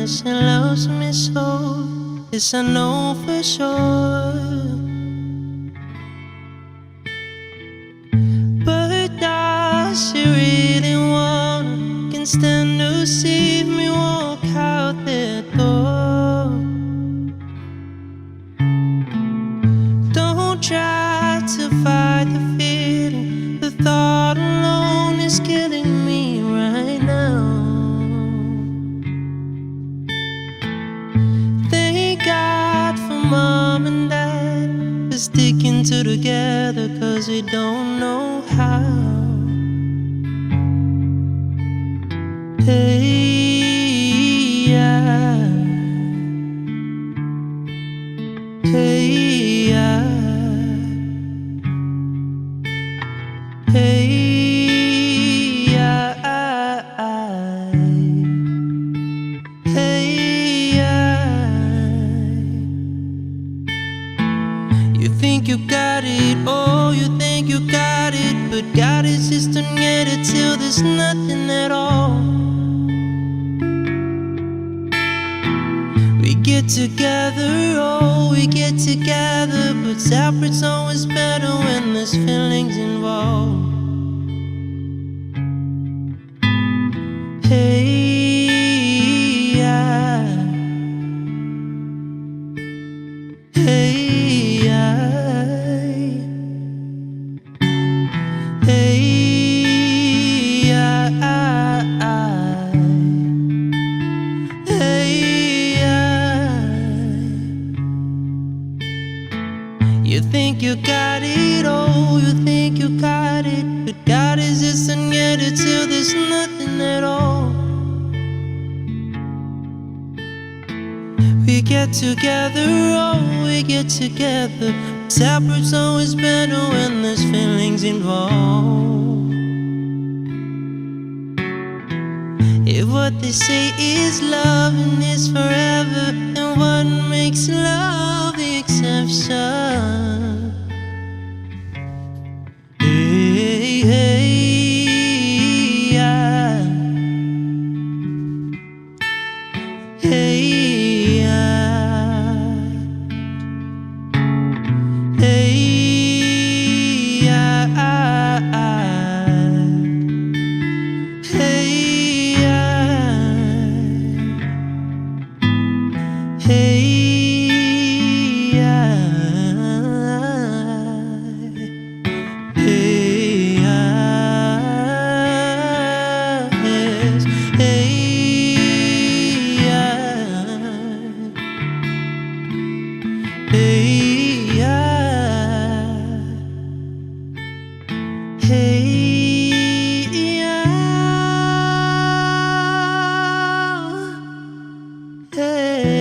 that she loves me so. This I know for sure. But does she really want? Can stand to see me walk out the door. Don't try to fight the feeling. The thought alone is killing me right now. Thank God for Mom and Dad for sticking together, 'cause we don't know how. Hey, yeah. Hey, yeah. Hey, yeah. Hey, yeah. You think you got it, oh, you think you got it, but God is just don't get it till there's nothing at all. We get together, oh, we get together, but separate's always better when there's feelings involved. Hey, yeah. Hey, yeah. Hey, yeah. Hey, yeah. You think you got it, oh, you think you got it, but God is just don't get it till there's nothing at all. We get together, oh, we get together. Separate's always better when there's feelings involved. If what they say is love and is forever, then what makes love the exception? Hey, hey, yeah. Hey, yeah. Hey, yeah. Hey, yeah. Hey, yeah. Hey, yes. Hey, yeah. Hey, yeah. Hey, yeah. Hey.